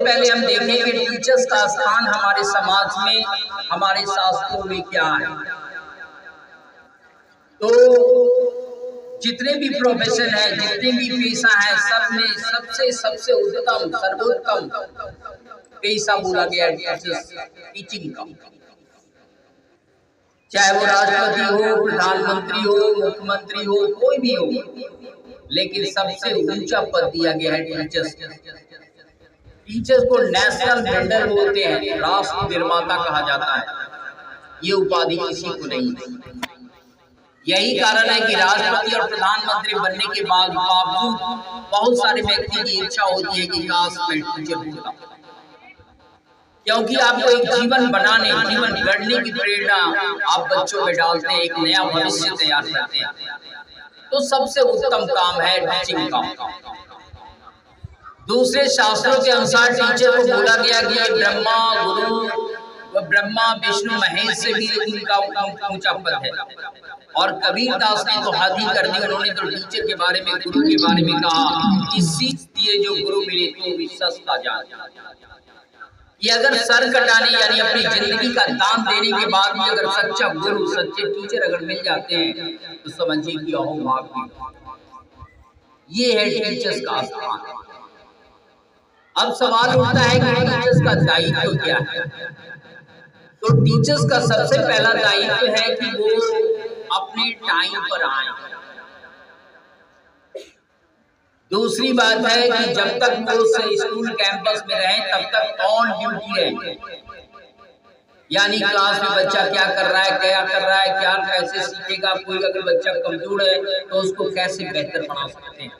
पहले हम देखेंगे टीचर्स का स्थान हमारे समाज में, हमारे शास्त्रों में क्या है। तो जितने भी प्रोफेशन है, जितने भी पेशा है, सब में सबसे सबसे उत्तम, सर्वोत्तम पेशा बोला गया टीचिंग का। चाहे वो राष्ट्रपति हो, प्रधानमंत्री हो, मुख्यमंत्री हो, कोई भी हो, लेकिन सबसे ऊंचा पद दिया गया है टीचर्स। टीचर्स को नेशनल बिल्डर बोलते हैं, राष्ट्र निर्माता कहा जाता है। ये उपाधि किसी को नहीं है। यही कारण है कि राष्ट्रपति और प्रधानमंत्री बनने के बावजूद बहुत सारे व्यक्ति की इच्छा होती है कि काश मैं टीचर होता, क्योंकि आपको एक जीवन बनाने, जीवन गढ़ने की प्रेरणा आप बच्चों में डालते हैं, एक नया भविष्य तैयार करते हैं। तो सबसे उत्तम काम है टीचिंग का। दूसरे शास्त्रों के अनुसार टीचर को बोला गया कि ब्रह्मा विष्णु महेश से भी उनका ऊंचा पद है। और कबीर दास ने तो हद ही कर दी, उन्होंने तो टीचर के बारे में, गुरु के बारे में कहा कि सीख दिए जो गुरु मिले तो भी सस्ता जान। ये अगर सर कटाने यानी अपनी जिंदगी का दान देने के बाद भी अगर सच्चा गुरु, सच्चे टीचर अगर मिल जाते हैं तो समझिए कि अहो भाग्य। ये है टीचर्स का स्थान। अब सवाल उठता है कि टीचर्स का दायित्व क्या है। तो टीचर्स का सबसे पहला दायित्व है कि वो अपने टाइम पर आए। दूसरी बात है कि जब तक वो स्कूल कैंपस में रहें तब तक ऑन ड्यूटी रहें, यानी क्लास में बच्चा क्या कर रहा है, क्या कैसे सीखेगा। कोई अगर बच्चा कमजोर है तो उसको कैसे बेहतर बना सकते हैं,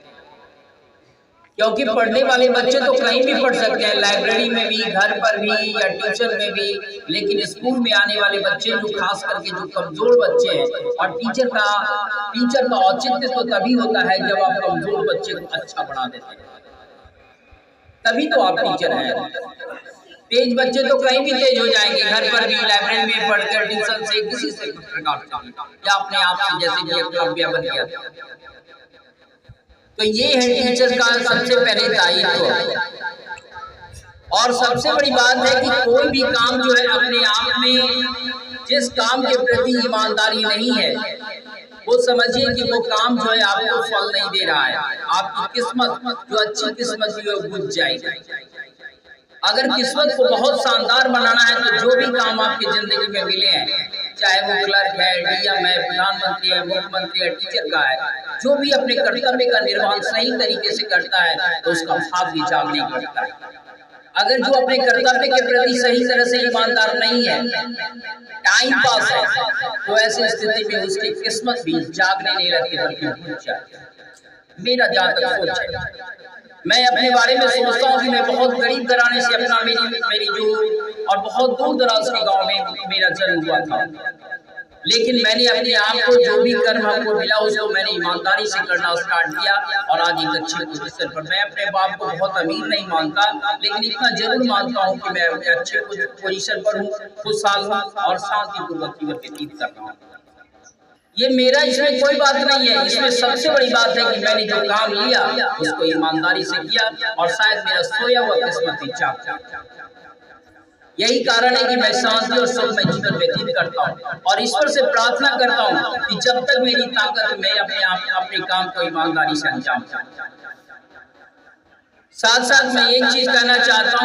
क्योंकि पढ़ने वाले बच्चे तो कहीं भी पढ़ सकते हैं, लाइब्रेरी में भी, घर पर भी या ट्यूशन में भी। लेकिन स्कूल में आने वाले बच्चे जो खास करके जो कमजोर बच्चे हैं, और टीचर का औचित्य तो तभी होता है जब आप कमजोर बच्चे को अच्छा बना देते हैं, तभी तो आप टीचर हैं। तेज बच्चे तो कहीं भी तेज हो जाएंगे, घर पर भी, लाइब्रेरी में पढ़कर, ट्यूशन से, किसी से प्रकार का, या अपने आप से, जैसे कि एकलव्य बन गया। तो ये है टीचर का सबसे पहले दायित्व। और सबसे बड़ी बात है कि कोई भी काम जो है अपने आप में, जिस काम के प्रति ईमानदारी नहीं है, वो समझिए कि वो काम जो है आपको फल नहीं दे रहा है। आपकी किस्मत, जो अच्छी किस्मत जो है, बुझ जाएगी। अगर किस्मत को बहुत शानदार बनाना है तो जो भी काम आपकी जिंदगी में मिले हैं, चाहे वो क्लर्क है, डीएम है, प्रधानमंत्री है, मुख्यमंत्री है, टीचर का है, जो भी अपने कर्तव्य का निर्वहन सही तरीके से करता है तो उसका भाग्य जागने पड़ता है। अगर जो अपने कर्तव्य के प्रति सही तरह से ईमानदार नहीं है, टाइम पास है, तो ऐसी स्थिति में उसकी किस्मत भी जागने नहीं लगती बल्कि भूल जाती है। मेरा जहाँ तक सोच है, मैं अपने बारे में सोचता हूँ कि मैं बहुत गरीब घराने से अपना मेरी जो और बहुत दूर दराज के गांव में मेरा जन्म हुआ था, लेकिन मैंने अपने आप को, जो भी कर्म हमको मिला उसको मैंने ईमानदारी से करना स्टार्ट किया और आज एक अच्छे पोजीशन पर। मैं अपने बाप को बहुत अमीर नहीं मानता, लेकिन इतना जरूर मानता हूँ कि मैं अपने अच्छे पोजीशन पर हूँ, खुशहाल हूँ और शांतिपूर्वक जीवन व्यतीत कर रहा हूँ। ये मेरा, इसमें कोई बात नहीं है। इसमें सबसे बड़ी बात है कि मैंने जो काम लिया उसको ईमानदारी से किया और शायद मेरा सोया हुआ किस्मत ही जागा। यही कारण है कि मैं शांति और सुख में जीवन व्यतीत करता हूँ और ईश्वर से प्रार्थना करता हूँ कि जब तक मेरी ताकत, मैं अपने काम को ईमानदारी से अंजाम दूं। साथ साथ मैं एक चीज कहना चाहता हूँ